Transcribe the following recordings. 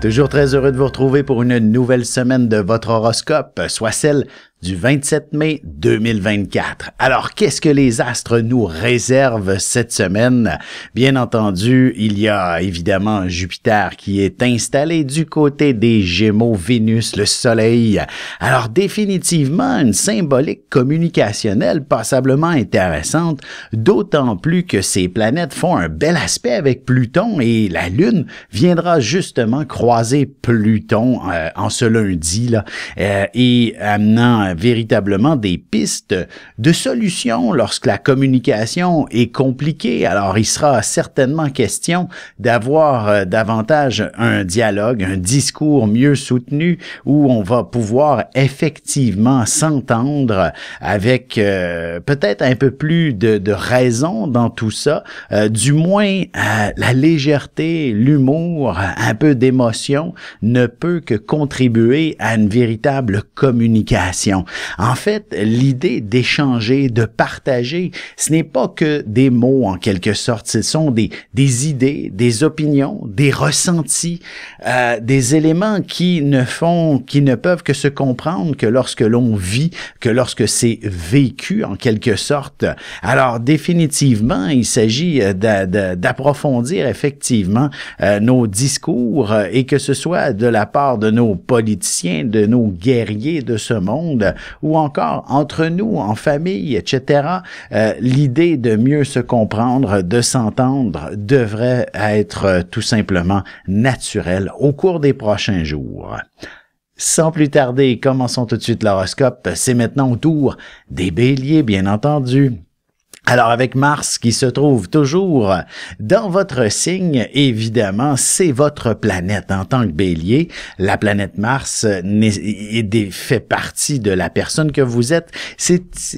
Toujours très heureux de vous retrouver pour une nouvelle semaine de votre horoscope, soit celle du 27 mai 2024. Alors, qu'est-ce que les astres nous réservent cette semaine? Bien entendu, il y a évidemment Jupiter qui est installé du côté des Gémeaux, Vénus, le Soleil. Alors, définitivement, une symbolique communicationnelle passablement intéressante, d'autant plus que ces planètes font un bel aspect avec Pluton et la Lune viendra justement croiser Pluton en ce lundi là, et amenant véritablement des pistes de solutions lorsque la communication est compliquée. Alors, il sera certainement question d'avoir davantage un dialogue, un discours mieux soutenu où on va pouvoir effectivement s'entendre avec peut-être un peu plus de raison dans tout ça, du moins la légèreté, l'humour, un peu d'émotion ne peut que contribuer à une véritable communication. En fait, l'idée d'échanger, de partager, ce n'est pas que des mots en quelque sorte, ce sont des idées, des opinions, des ressentis, des éléments qui ne peuvent que se comprendre que lorsque l'on vit, que lorsque c'est vécu en quelque sorte. Alors définitivement, il s'agit d'approfondir effectivement nos discours et que ce soit de la part de nos politiciens, de nos guerriers de ce monde, ou encore entre nous, en famille, etc. L'idée de mieux se comprendre, de s'entendre, devrait être tout simplement naturelle au cours des prochains jours. Sans plus tarder, commençons tout de suite l'horoscope. C'est maintenant au tour des Béliers, bien entendu. Alors, avec Mars qui se trouve toujours dans votre signe, évidemment, c'est votre planète en tant que Bélier. La planète Mars fait partie de la personne que vous êtes.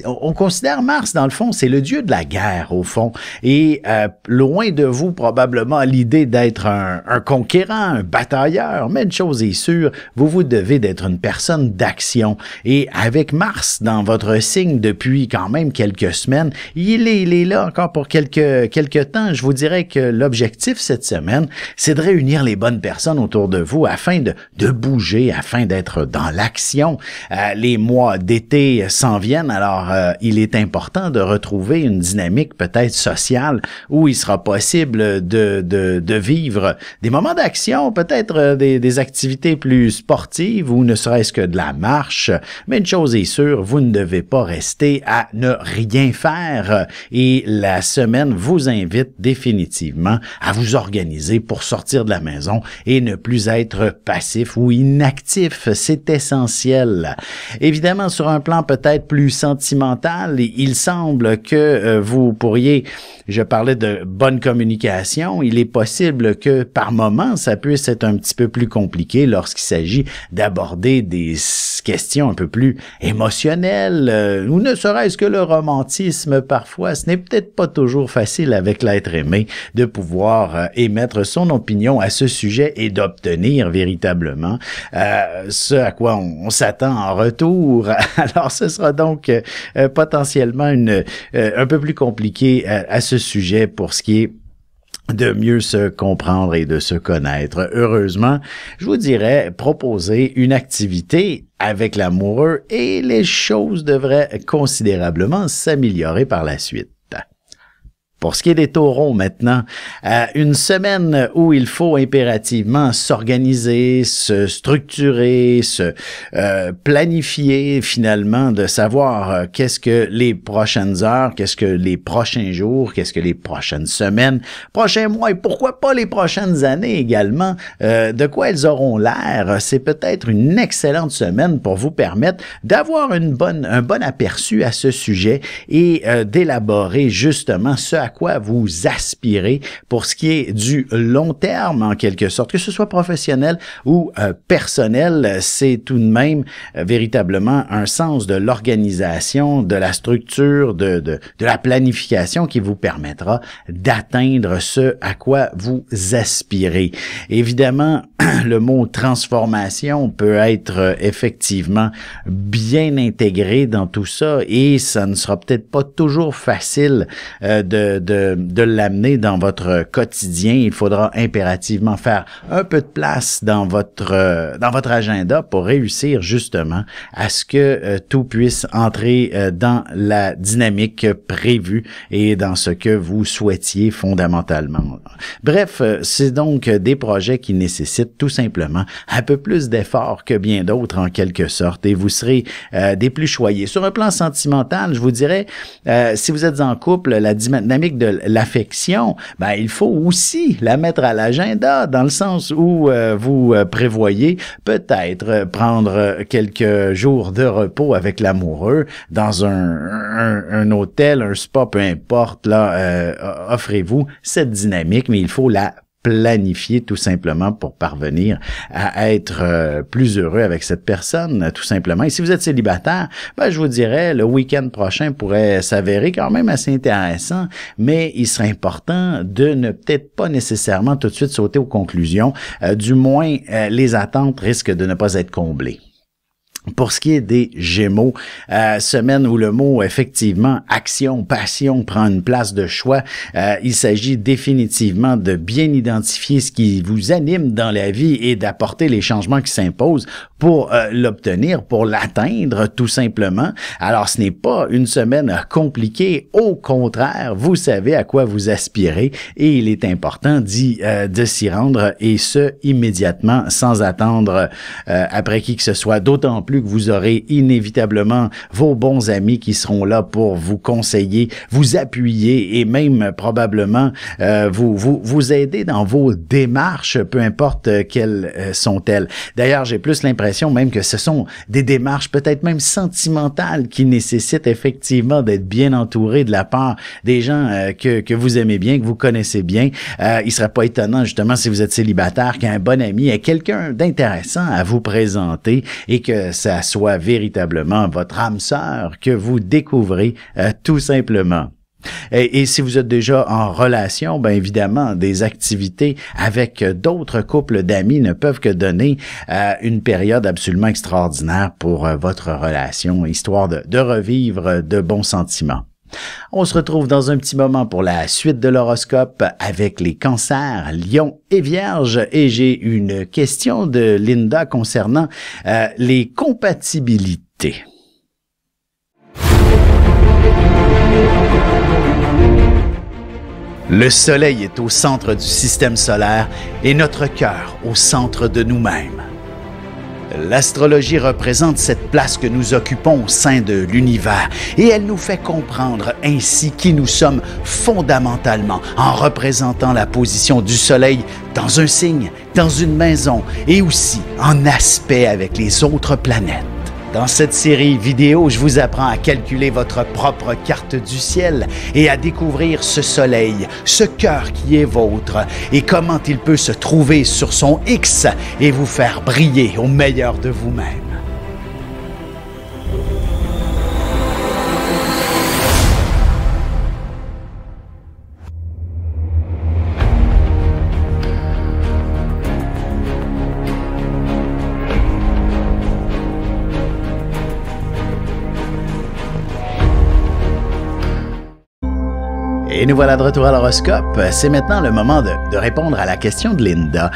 On considère Mars, dans le fond, c'est le dieu de la guerre, au fond. Et loin de vous, probablement, l'idée d'être un conquérant, un batailleur. Mais une chose est sûre, vous devez d'être une personne d'action. Et avec Mars dans votre signe depuis quand même quelques semaines, il est là encore pour quelques temps. Je vous dirais que l'objectif cette semaine, c'est de réunir les bonnes personnes autour de vous afin de bouger, afin d'être dans l'action. Les mois d'été s'en viennent, alors il est important de retrouver une dynamique peut-être sociale où il sera possible de vivre des moments d'action, peut-être des activités plus sportives ou ne serait-ce que de la marche. Mais une chose est sûre, vous ne devez pas rester à ne rien faire. Et la semaine vous invite définitivement à vous organiser pour sortir de la maison et ne plus être passif ou inactif. C'est essentiel. Évidemment, sur un plan peut-être plus sentimental, il semble que vous pourriez, je parlais de bonne communication, il est possible que par moments, ça puisse être un petit peu plus compliqué lorsqu'il s'agit d'aborder des questions un peu plus émotionnelles ou ne serait-ce que le romantisme parfois. Ce n'est peut-être pas toujours facile avec l'être aimé de pouvoir émettre son opinion à ce sujet et d'obtenir véritablement ce à quoi on s'attend en retour. Alors, ce sera donc potentiellement un peu plus compliqué à ce sujet pour ce qui est de mieux se comprendre et de se connaître. Heureusement, je vous dirais, proposer une activité avec l'amoureux et les choses devraient considérablement s'améliorer par la suite. Pour ce qui est des taureaux maintenant, une semaine où il faut impérativement s'organiser, se structurer, se planifier finalement, de savoir qu'est-ce que les prochaines heures, qu'est-ce que les prochains jours, qu'est-ce que les prochaines semaines, prochains mois et pourquoi pas les prochaines années également, de quoi elles auront l'air. C'est peut-être une excellente semaine pour vous permettre d'avoir un bon aperçu à ce sujet et d'élaborer justement ce à quoi vous aspirez pour ce qui est du long terme en quelque sorte, que ce soit professionnel ou personnel. C'est tout de même véritablement un sens de l'organisation, de la structure, de la planification qui vous permettra d'atteindre ce à quoi vous aspirez. Évidemment, le mot transformation peut être effectivement bien intégré dans tout ça et ça ne sera peut-être pas toujours facile de l'amener dans votre quotidien. Il faudra impérativement faire un peu de place dans votre agenda pour réussir justement à ce que tout puisse entrer dans la dynamique prévue et dans ce que vous souhaitiez fondamentalement. Bref, c'est donc des projets qui nécessitent tout simplement un peu plus d'efforts que bien d'autres en quelque sorte et vous serez des plus choyés. Sur un plan sentimental, je vous dirais, si vous êtes en couple, la dynamique de l'affection, ben il faut aussi la mettre à l'agenda dans le sens où vous prévoyez peut-être prendre quelques jours de repos avec l'amoureux dans un hôtel, un spa, peu importe, là, offrez-vous cette dynamique, mais il faut la planifier tout simplement pour parvenir à être plus heureux avec cette personne, tout simplement. Et si vous êtes célibataire, ben, je vous dirais, le week-end prochain pourrait s'avérer quand même assez intéressant, mais il serait important de ne peut-être pas nécessairement tout de suite sauter aux conclusions. Du moins, les attentes risquent de ne pas être comblées. Pour ce qui est des Gémeaux, semaine où le mot effectivement action, passion prend une place de choix, il s'agit définitivement de bien identifier ce qui vous anime dans la vie et d'apporter les changements qui s'imposent pour l'obtenir, pour l'atteindre tout simplement. Alors ce n'est pas une semaine compliquée, au contraire, vous savez à quoi vous aspirez et il est important de s'y rendre et ce immédiatement sans attendre après qui que ce soit, d'autant plus que vous aurez inévitablement vos bons amis qui seront là pour vous conseiller, vous appuyer et même probablement vous aider dans vos démarches, peu importe quelles sont-elles. D'ailleurs, j'ai plus l'impression même que ce sont des démarches peut-être même sentimentales qui nécessitent effectivement d'être bien entouré de la part des gens que vous aimez bien, que vous connaissez bien. Il serait pas étonnant justement si vous êtes célibataire qu'un bon ami ait quelqu'un d'intéressant à vous présenter et que ça soit véritablement votre âme sœur que vous découvrez tout simplement. Et si vous êtes déjà en relation, bien évidemment, des activités avec d'autres couples d'amis ne peuvent que donner une période absolument extraordinaire pour votre relation, histoire de revivre de bons sentiments. On se retrouve dans un petit moment pour la suite de l'horoscope avec les cancers, lions et vierges et j'ai une question de Linda concernant les compatibilités. Le soleil est au centre du système solaire et notre cœur au centre de nous-mêmes. L'astrologie représente cette place que nous occupons au sein de l'univers et elle nous fait comprendre ainsi qui nous sommes fondamentalement en représentant la position du soleil dans un signe, dans une maison et aussi en aspect avec les autres planètes. Dans cette série vidéo, je vous apprends à calculer votre propre carte du ciel et à découvrir ce soleil, ce cœur qui est vôtre et comment il peut se trouver sur son X et vous faire briller au meilleur de vous-même. Et nous voilà de retour à l'horoscope. C'est maintenant le moment de répondre à la question de Linda,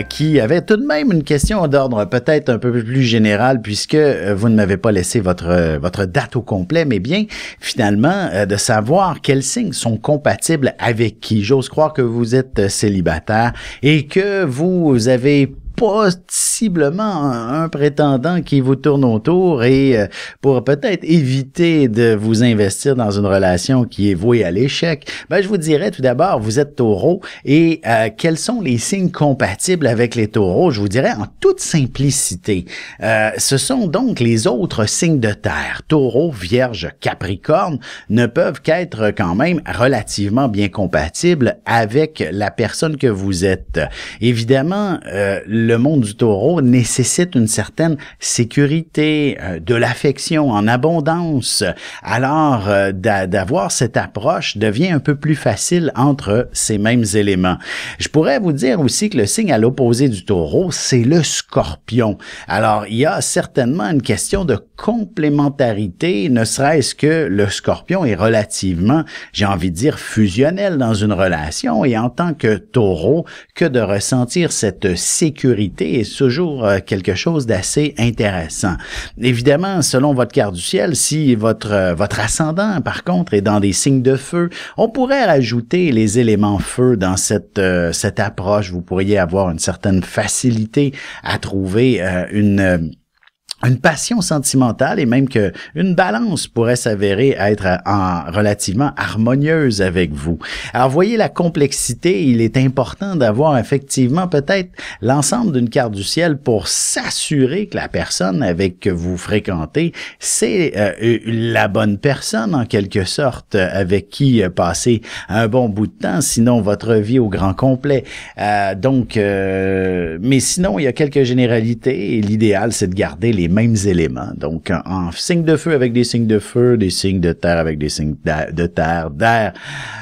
qui avait tout de même une question d'ordre peut-être un peu plus général, puisque vous ne m'avez pas laissé votre date au complet, mais bien finalement de savoir quels signes sont compatibles avec qui. J'ose croire que vous êtes célibataire et que vous avez possiblement un prétendant qui vous tourne autour et pour peut-être éviter de vous investir dans une relation qui est vouée à l'échec, ben je vous dirais tout d'abord, vous êtes taureau et quels sont les signes compatibles avec les taureaux? Je vous dirais en toute simplicité. Ce sont donc les autres signes de terre. Taureau, Vierge, Capricorne ne peuvent qu'être quand même relativement bien compatibles avec la personne que vous êtes. Évidemment, le monde du taureau nécessite une certaine sécurité, de l'affection en abondance. Alors, d'avoir cette approche devient un peu plus facile entre ces mêmes éléments. Je pourrais vous dire aussi que le signe à l'opposé du taureau, c'est le scorpion. Alors, il y a certainement une question de complémentarité, ne serait-ce que le scorpion est relativement, j'ai envie de dire, fusionnel dans une relation et en tant que taureau, que de ressentir cette sécurité est toujours quelque chose d'assez intéressant. Évidemment, selon votre carte du ciel, si votre ascendant, par contre, est dans des signes de feu, on pourrait rajouter les éléments feu dans cette approche. Vous pourriez avoir une certaine facilité à trouver une passion sentimentale et même que une balance pourrait s'avérer être relativement harmonieuse avec vous. Alors, voyez la complexité, il est important d'avoir effectivement peut-être l'ensemble d'une carte du ciel pour s'assurer que la personne avec que vous fréquentez, c'est la bonne personne en quelque sorte avec qui passer un bon bout de temps, sinon votre vie au grand complet. Mais sinon, il y a quelques généralités et l'idéal, c'est de garder les mêmes éléments. Donc, en signe de feu avec des signes de feu, des signes de terre avec des signes de terre, d'air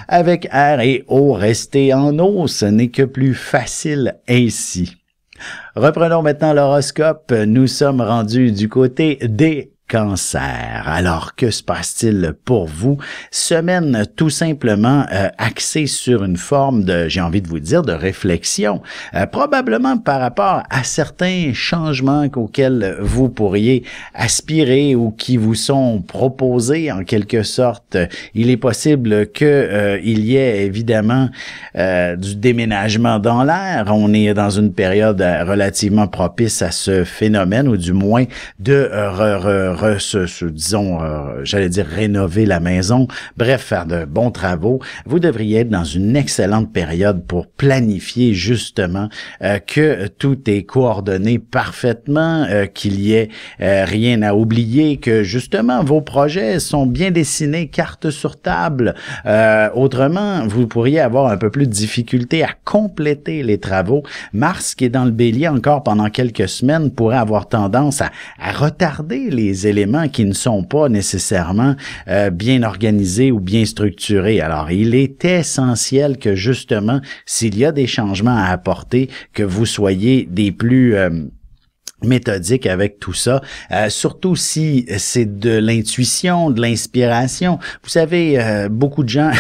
avec air et eau, rester en eau, ce n'est que plus facile ainsi. Reprenons maintenant l'horoscope. Nous sommes rendus du côté des Cancer. Alors, que se passe-t-il pour vous? Semaine tout simplement axée sur une forme de, j'ai envie de vous dire, de réflexion, probablement par rapport à certains changements auxquels vous pourriez aspirer ou qui vous sont proposés en quelque sorte. Il est possible que il y ait évidemment du déménagement dans l'air. On est dans une période relativement propice à ce phénomène, ou du moins de j'allais dire rénover la maison, bref, faire de bons travaux. Vous devriez être dans une excellente période pour planifier justement que tout est coordonné parfaitement, qu'il y ait rien à oublier, que justement vos projets sont bien dessinés, carte sur table. Autrement, vous pourriez avoir un peu plus de difficulté à compléter les travaux. Mars, qui est dans le Bélier encore pendant quelques semaines, pourrait avoir tendance à retarder les éléments qui ne sont pas nécessairement bien organisés ou bien structurés. Alors, il est essentiel que justement, s'il y a des changements à apporter, que vous soyez des plus méthodique avec tout ça, surtout si c'est de l'intuition, de l'inspiration. Vous savez, beaucoup de gens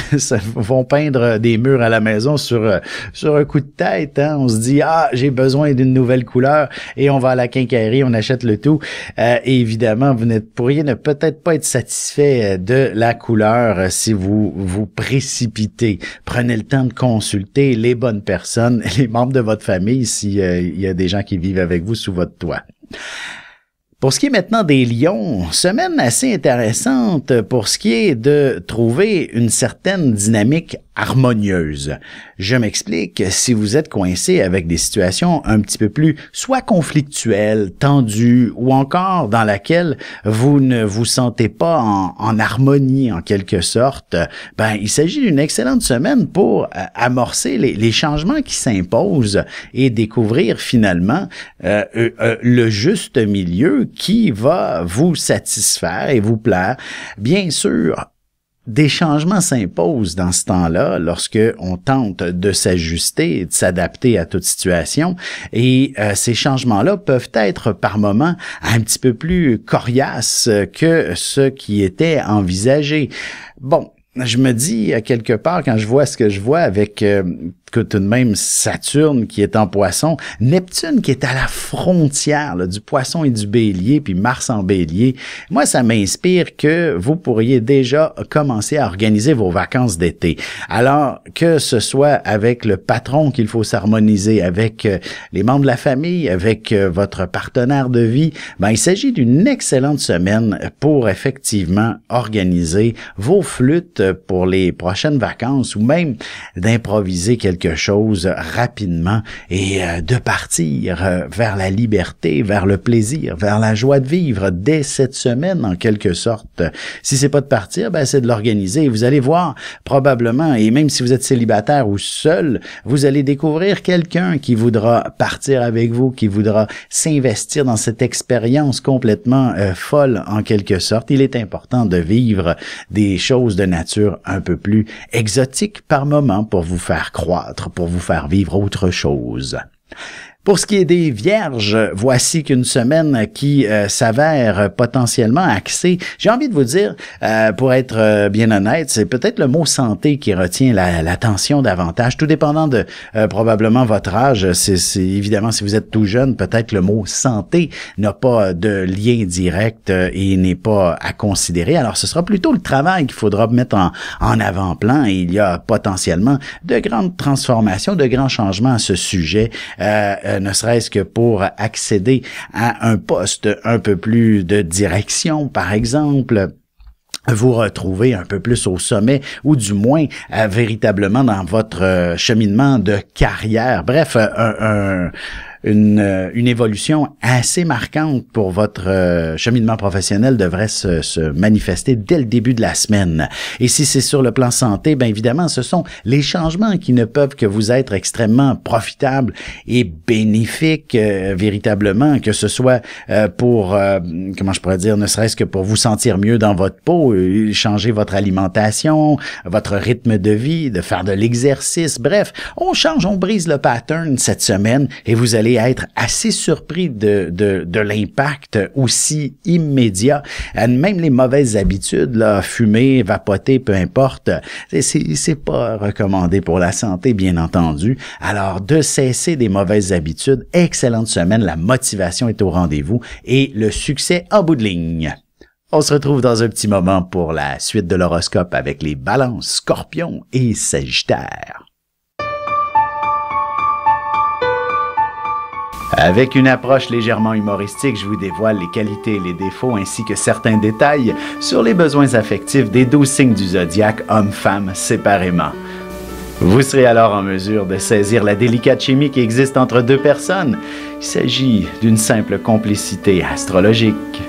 vont peindre des murs à la maison sur un coup de tête. Hein? On se dit, j'ai besoin d'une nouvelle couleur et on va à la quincaillerie, on achète le tout. Et évidemment, vous pourriez ne peut-être pas être satisfait de la couleur si vous vous précipitez. Prenez le temps de consulter les bonnes personnes, les membres de votre famille, s'il y a des gens qui vivent avec vous sous votre toit. Pour ce qui est maintenant des lions, semaine assez intéressante pour ce qui est de trouver une certaine dynamique harmonieuse. Je m'explique, si vous êtes coincé avec des situations un petit peu plus soit conflictuelles, tendues ou encore dans laquelle vous ne vous sentez pas en harmonie en quelque sorte, il s'agit d'une excellente semaine pour amorcer les changements qui s'imposent et découvrir finalement le juste milieu qui va vous satisfaire et vous plaire. Bien sûr, des changements s'imposent dans ce temps-là lorsque on tente de s'ajuster et de s'adapter à toute situation, et ces changements-là peuvent être par moments un petit peu plus coriaces que ce qui était envisagé. Bon, je me dis, à quelque part, quand je vois ce que je vois avec que tout de même Saturne qui est en Poisson, Neptune qui est à la frontière là, du Poisson et du Bélier, puis Mars en Bélier, moi, ça m'inspire que vous pourriez déjà commencer à organiser vos vacances d'été. Alors, que ce soit avec le patron qu'il faut s'harmoniser, avec les membres de la famille, avec votre partenaire de vie, il s'agit d'une excellente semaine pour effectivement organiser vos flûtes pour les prochaines vacances ou même d'improviser quelque quelque chose rapidement et de partir vers la liberté, vers le plaisir, vers la joie de vivre dès cette semaine en quelque sorte. Si c'est pas de partir, ben c'est de l'organiser. Vous allez voir probablement, et même si vous êtes célibataire ou seul, vous allez découvrir quelqu'un qui voudra partir avec vous, qui voudra s'investir dans cette expérience complètement folle en quelque sorte. Il est important de vivre des choses de nature un peu plus exotiques par moment pour vous faire croître, pour vous faire vivre autre chose. Pour ce qui est des vierges, voici qu'une semaine qui s'avère potentiellement axée. J'ai envie de vous dire, pour être bien honnête, c'est peut-être le mot santé qui retient l'attention davantage, tout dépendant de probablement votre âge. C'est évidemment, si vous êtes tout jeune, peut-être le mot santé n'a pas de lien direct et n'est pas à considérer. Alors, ce sera plutôt le travail qu'il faudra mettre en avant-plan. Et il y a potentiellement de grandes transformations, de grands changements à ce sujet. Ne serait-ce que pour accéder à un poste un peu plus de direction, par exemple, vous retrouver un peu plus au sommet ou du moins véritablement dans votre cheminement de carrière. Bref, une évolution assez marquante pour votre cheminement professionnel devrait se manifester dès le début de la semaine. Et si c'est sur le plan santé, bien évidemment, ce sont les changements qui ne peuvent que vous être extrêmement profitables et bénéfiques véritablement, que ce soit pour, comment je pourrais dire, ne serait-ce que pour vous sentir mieux dans votre peau, changer votre alimentation, votre rythme de vie, de faire de l'exercice. Bref, on change, on brise le pattern cette semaine et vous allez être assez surpris de l'impact aussi immédiat. Même les mauvaises habitudes, là, fumer, vapoter, peu importe, c'est pas recommandé pour la santé, bien entendu. Alors, de cesser des mauvaises habitudes, excellente semaine, la motivation est au rendez-vous et le succès en bout de ligne. On se retrouve dans un petit moment pour la suite de l'horoscope avec les balances, scorpions et sagittaires. Avec une approche légèrement humoristique, je vous dévoile les qualités et les défauts ainsi que certains détails sur les besoins affectifs des 12 signes du zodiaque, hommes-femmes séparément. Vous serez alors en mesure de saisir la délicate chimie qui existe entre deux personnes. Il s'agit d'une simple complicité astrologique.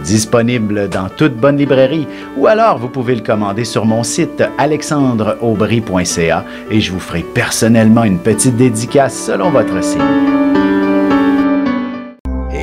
Disponible dans toute bonne librairie ou alors vous pouvez le commander sur mon site alexandreaubry.ca et je vous ferai personnellement une petite dédicace selon votre signe.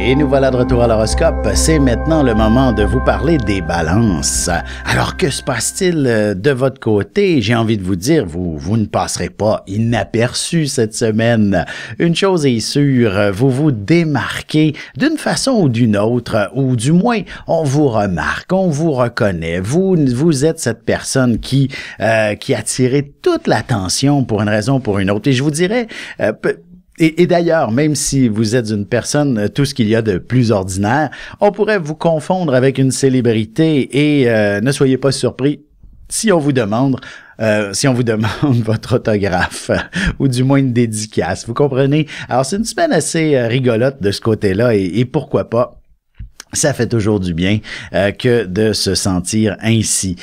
Et nous voilà de retour à l'horoscope. C'est maintenant le moment de vous parler des balances. Alors, que se passe-t-il de votre côté? J'ai envie de vous dire, vous ne passerez pas inaperçu cette semaine. Une chose est sûre, vous vous démarquez d'une façon ou d'une autre, ou du moins, on vous remarque, on vous reconnaît. Vous êtes cette personne qui attirait toute l'attention pour une raison ou pour une autre. Et je vous dirais... Et d'ailleurs, même si vous êtes une personne, tout ce qu'il y a de plus ordinaire, on pourrait vous confondre avec une célébrité et ne soyez pas surpris si on vous demande votre autographe ou du moins une dédicace. Vous comprenez? Alors, c'est une semaine assez rigolote de ce côté-là et pourquoi pas? Ça fait toujours du bien que de se sentir ainsi.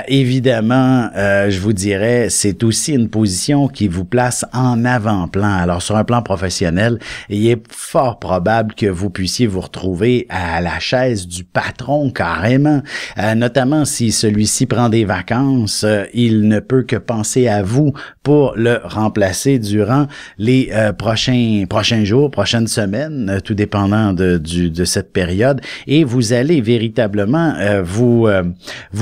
Évidemment, je vous dirais, c'est aussi une position qui vous place en avant-plan. Alors, sur un plan professionnel, il est fort probable que vous puissiez vous retrouver à la chaise du patron carrément, notamment si celui-ci prend des vacances, il ne peut que penser à vous pour le remplacer durant les prochains jours, prochaines semaines, tout dépendant de cette période. Et vous allez véritablement vous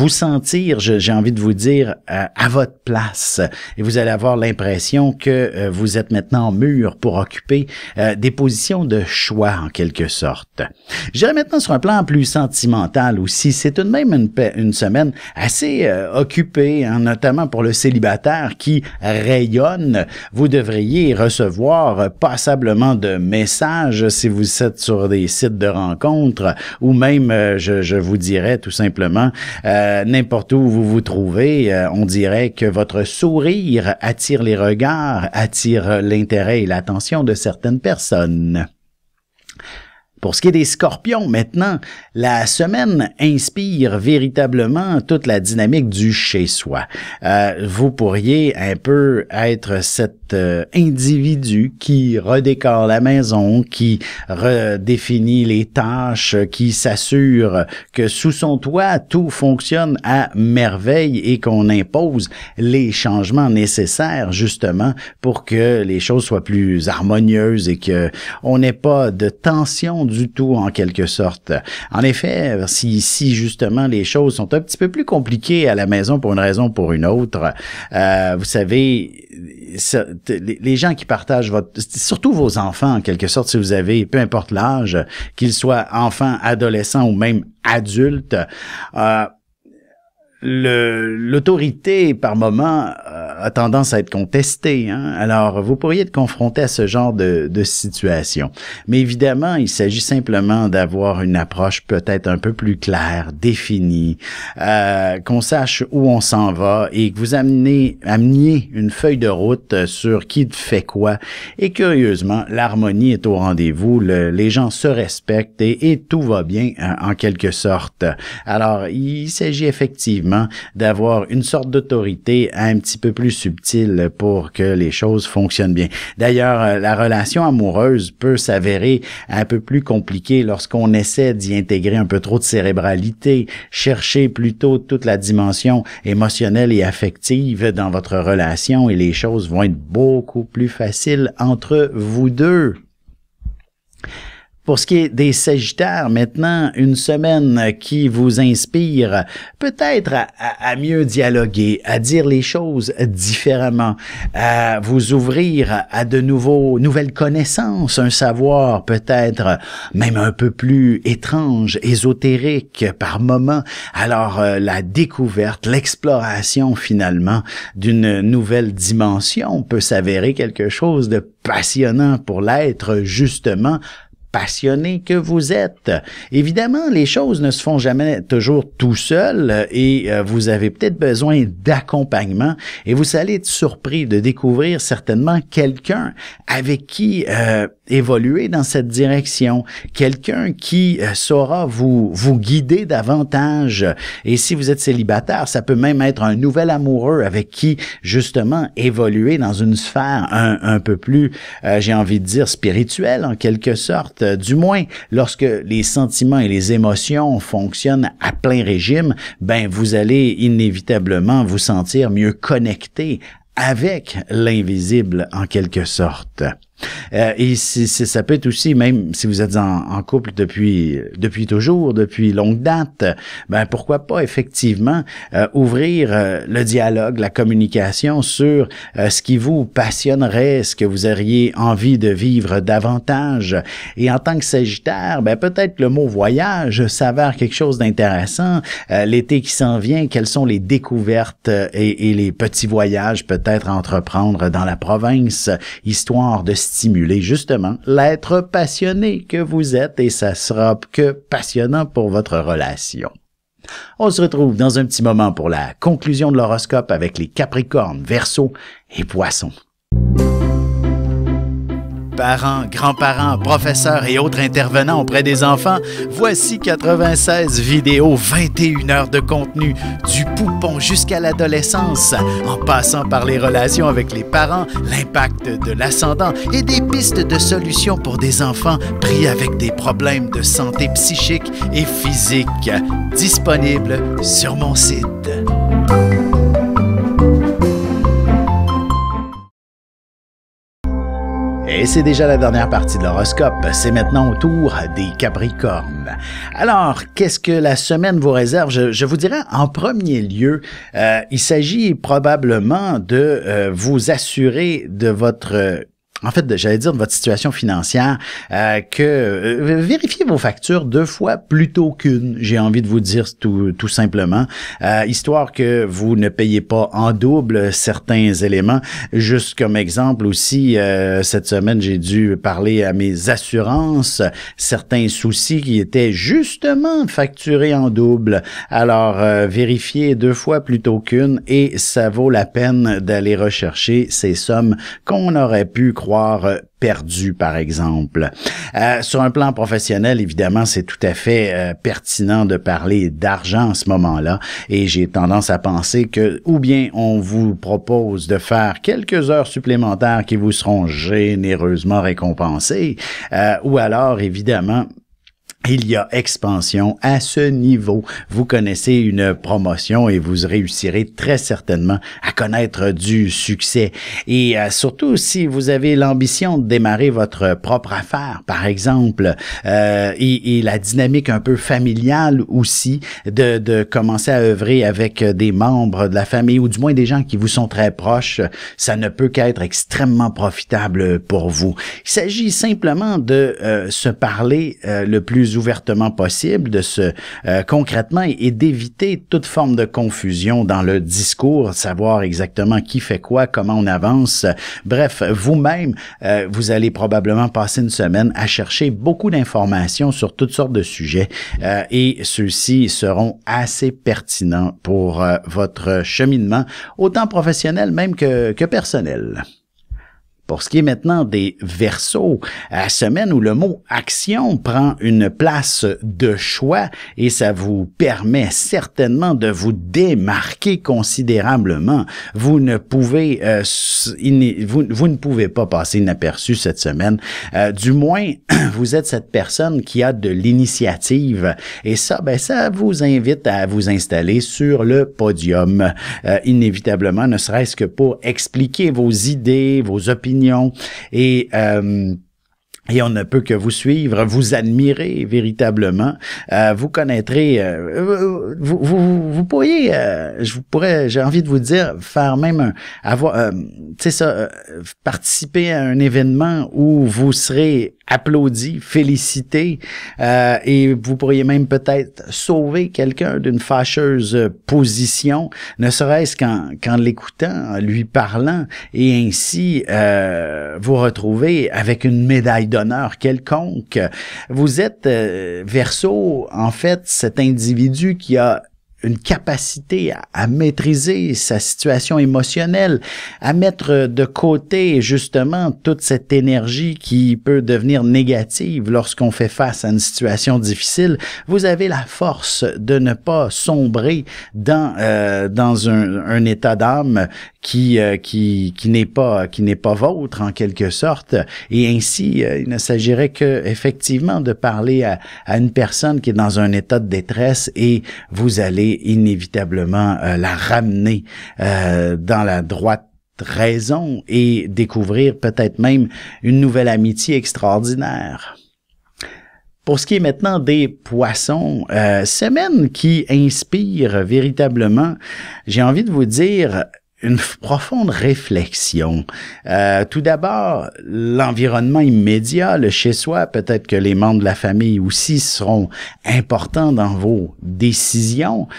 sentir, j'ai envie de vous dire, à votre place. Et vous allez avoir l'impression que vous êtes maintenant mûr pour occuper des positions de choix, en quelque sorte. Je dirais maintenant sur un plan plus sentimental aussi, c'est tout de même une semaine assez occupée, hein, notamment pour le célibataire qui rayonne. Vous devriez recevoir passablement de messages si vous êtes sur des sites de rencontres ou même, je vous dirais tout simplement, n'importe où vous vous trouvez, on dirait que votre sourire attire les regards, attire l'intérêt et l'attention de certaines personnes. Pour ce qui est des scorpions, maintenant, la semaine inspire véritablement toute la dynamique du chez-soi. Vous pourriez un peu être cette individu qui redécore la maison, qui redéfinit les tâches, qui s'assure que sous son toit, tout fonctionne à merveille et qu'on impose les changements nécessaires justement pour que les choses soient plus harmonieuses et que on n'ait pas de tension du tout en quelque sorte. En effet, si justement les choses sont un petit peu plus compliquées à la maison pour une raison ou pour une autre, vous savez, les gens qui partagent surtout vos enfants en quelque sorte, si vous avez, peu importe l'âge, qu'ils soient enfants, adolescents ou même adultes, l'autorité, par moment, a tendance à être contestée. Hein? Alors, vous pourriez être confronté à ce genre de situation. Mais évidemment, il s'agit simplement d'avoir une approche peut-être un peu plus claire, définie, qu'on sache où on s'en va et que vous ameniez une feuille de route sur qui fait quoi. Et curieusement, l'harmonie est au rendez-vous, les gens se respectent et tout va bien en quelque sorte. Alors, il s'agit effectivement d'avoir une sorte d'autorité un petit peu plus subtile pour que les choses fonctionnent bien. D'ailleurs, la relation amoureuse peut s'avérer un peu plus compliquée lorsqu'on essaie d'y intégrer un peu trop de cérébralité, chercher plutôt toute la dimension émotionnelle et affective dans votre relation et les choses vont être beaucoup plus faciles entre vous deux. Pour ce qui est des Sagittaires, maintenant, une semaine qui vous inspire peut-être à mieux dialoguer, à dire les choses différemment, à vous ouvrir à de nouvelles connaissances, un savoir peut-être même un peu plus étrange, ésotérique par moment. Alors, la découverte, l'exploration finalement d'une nouvelle dimension peut s'avérer quelque chose de passionnant pour l'être justement passionné que vous êtes. Évidemment, les choses ne se font jamais toujours tout seul et vous avez peut-être besoin d'accompagnement et vous allez être surpris de découvrir certainement quelqu'un avec qui évoluer dans cette direction, quelqu'un qui saura vous guider davantage. Et si vous êtes célibataire, ça peut même être un nouvel amoureux avec qui justement évoluer dans une sphère un peu plus, j'ai envie de dire, spirituelle en quelque sorte. Du moins, lorsque les sentiments et les émotions fonctionnent à plein régime, ben vous allez inévitablement vous sentir mieux connecté avec l'invisible en quelque sorte. Et ça peut être aussi, même si vous êtes en couple depuis toujours, depuis longue date, ben pourquoi pas effectivement ouvrir le dialogue, la communication sur ce qui vous passionnerait, ce que vous auriez envie de vivre davantage. Et en tant que Sagittaire, ben peut-être le mot voyage s'avère quelque chose d'intéressant. L'été qui s'en vient, quelles sont les découvertes et les petits voyages peut-être à entreprendre dans la province, histoire de stimuler justement l'être passionné que vous êtes et ça sera que passionnant pour votre relation. On se retrouve dans un petit moment pour la conclusion de l'horoscope avec les Capricornes, Verseaux et Poissons. Parents, grands-parents, professeurs et autres intervenants auprès des enfants, voici 96 vidéos, 21 heures de contenu, du poupon jusqu'à l'adolescence, en passant par les relations avec les parents, l'impact de l'ascendant et des pistes de solutions pour des enfants pris avec des problèmes de santé psychique et physique. Disponible sur mon site. Et c'est déjà la dernière partie de l'horoscope. C'est maintenant au tour des Capricornes. Alors, qu'est-ce que la semaine vous réserve? Je vous dirais en premier lieu, il s'agit probablement de vous assurer de votre... En fait, j'allais dire de votre situation financière, vérifiez vos factures 2 fois plutôt qu'une, j'ai envie de vous dire tout simplement, histoire que vous ne payez pas en double certains éléments. Juste comme exemple aussi, cette semaine, j'ai dû parler à mes assurances, certains soucis qui étaient justement facturés en double. Alors, vérifiez 2 fois plutôt qu'une et ça vaut la peine d'aller rechercher ces sommes qu'on aurait pu croire croire perdu, par exemple. Sur un plan professionnel, évidemment, c'est tout à fait pertinent de parler d'argent en ce moment-là, et j'ai tendance à penser que ou bien on vous propose de faire quelques heures supplémentaires qui vous seront généreusement récompensées, ou alors, évidemment, il y a expansion à ce niveau. Vous connaissez une promotion et vous réussirez très certainement à connaître du succès. Et surtout, si vous avez l'ambition de démarrer votre propre affaire, par exemple, et la dynamique un peu familiale aussi, de commencer à œuvrer avec des membres de la famille ou du moins des gens qui vous sont très proches, ça ne peut qu'être extrêmement profitable pour vous. Il s'agit simplement de se parler le plus ouvertement possible, de se concrètement et d'éviter toute forme de confusion dans le discours, savoir exactement qui fait quoi, comment on avance. Bref, vous-même, vous allez probablement passer une semaine à chercher beaucoup d'informations sur toutes sortes de sujets et ceux-ci seront assez pertinents pour votre cheminement, autant professionnel même que personnel. Pour ce qui est maintenant des Verseaux, à semaine où le mot action prend une place de choix et ça vous permet certainement de vous démarquer considérablement. Vous ne pouvez vous ne pouvez pas passer inaperçu cette semaine. Du moins, vous êtes cette personne qui a de l'initiative et ça, ça vous invite à vous installer sur le podium. Inévitablement, ne serait-ce que pour expliquer vos idées, vos opinions, et on ne peut que vous suivre, vous admirer véritablement. Vous connaîtrez, vous pourriez, j'ai envie de vous dire, faire même participer à un événement où vous serez applaudi, félicité, et vous pourriez même peut-être sauver quelqu'un d'une fâcheuse position, ne serait-ce qu'en l'écoutant, en lui parlant, et ainsi vous retrouver avec une médaille d'honneur quelconque. Vous êtes Verseau, en fait, cet individu qui a une capacité à maîtriser sa situation émotionnelle, à mettre de côté justement toute cette énergie qui peut devenir négative lorsqu'on fait face à une situation difficile. Vous avez la force de ne pas sombrer dans un état d'âme qui n'est pas vôtre en quelque sorte, et ainsi il ne s'agirait que effectivement de parler à une personne qui est dans un état de détresse et vous allez inévitablement la ramener dans la droite raison et découvrir peut-être même une nouvelle amitié extraordinaire. Pour ce qui est maintenant des Poissons, semaine qui inspire véritablement, j'ai envie de vous dire, une profonde réflexion. Tout d'abord, l'environnement immédiat, le chez-soi, peut-être que les membres de la famille aussi seront importants dans vos décisions,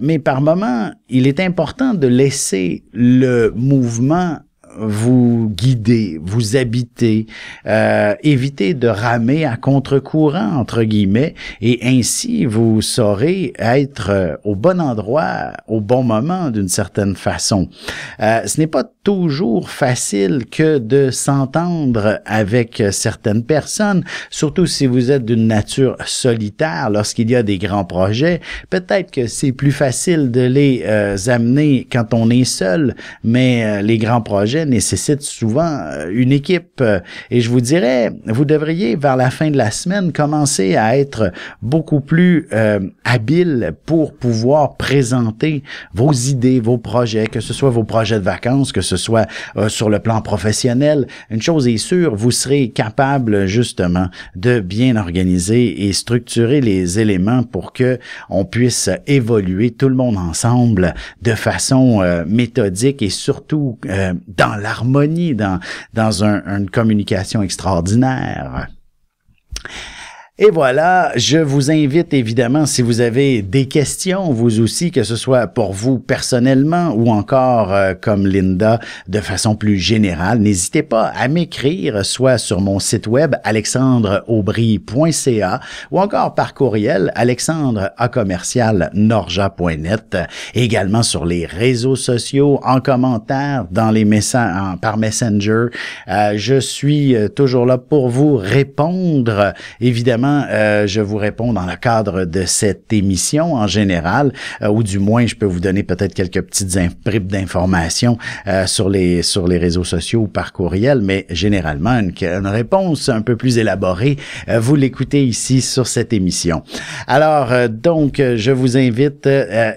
mais par moments, il est important de laisser le mouvement vous guider, vous habiter, éviter de ramer à contre-courant, entre guillemets, et ainsi vous saurez être au bon endroit, au bon moment d'une certaine façon. Ce n'est pas toujours facile que de s'entendre avec certaines personnes, surtout si vous êtes d'une nature solitaire lorsqu'il y a des grands projets. Peut-être que c'est plus facile de les amener quand on est seul, mais les grands projets nécessitent souvent une équipe. Et je vous dirais, vous devriez, vers la fin de la semaine, commencer à être beaucoup plus habile pour pouvoir présenter vos idées, vos projets, que ce soit vos projets de vacances, que ce soit sur le plan professionnel. Une chose est sûre, vous serez capable justement de bien organiser et structurer les éléments pour que on puisse évoluer tout le monde ensemble de façon méthodique et surtout dans l'harmonie, dans une communication extraordinaire. Et voilà, je vous invite évidemment, si vous avez des questions, vous aussi, que ce soit pour vous personnellement ou encore comme Linda de façon plus générale, n'hésitez pas à m'écrire soit sur mon site web alexandreaubry.ca ou encore par courriel alexandre@norja.net, également sur les réseaux sociaux, en commentaire, dans les messages, par Messenger. Je suis toujours là pour vous répondre, évidemment. Je vous réponds dans le cadre de cette émission en général, ou du moins je peux vous donner peut-être quelques petites bribes d'informations sur les réseaux sociaux ou par courriel, mais généralement une réponse un peu plus élaborée, vous l'écoutez ici sur cette émission. Alors donc je vous invite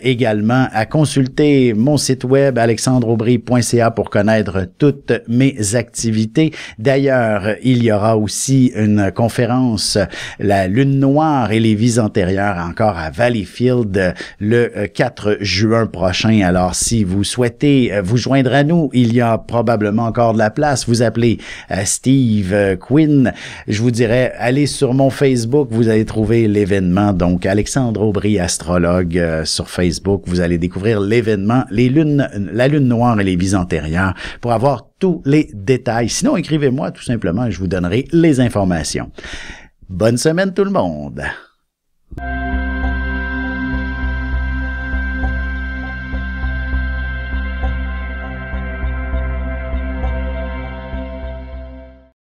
également à consulter mon site web alexandreaubry.ca pour connaître toutes mes activités. D'ailleurs, il y aura aussi une conférence La Lune Noire et les vies antérieures encore à Valleyfield le 4 juin prochain. Alors, si vous souhaitez vous joindre à nous, il y a probablement encore de la place. Vous appelez Steve Quinn. Je vous dirais, allez sur mon Facebook, vous allez trouver l'événement. Donc, Alexandre Aubry, astrologue sur Facebook. Vous allez découvrir l'événement La Lune Noire et les vies antérieures pour avoir tous les détails. Sinon, écrivez-moi tout simplement et je vous donnerai les informations. Bonne semaine tout le monde!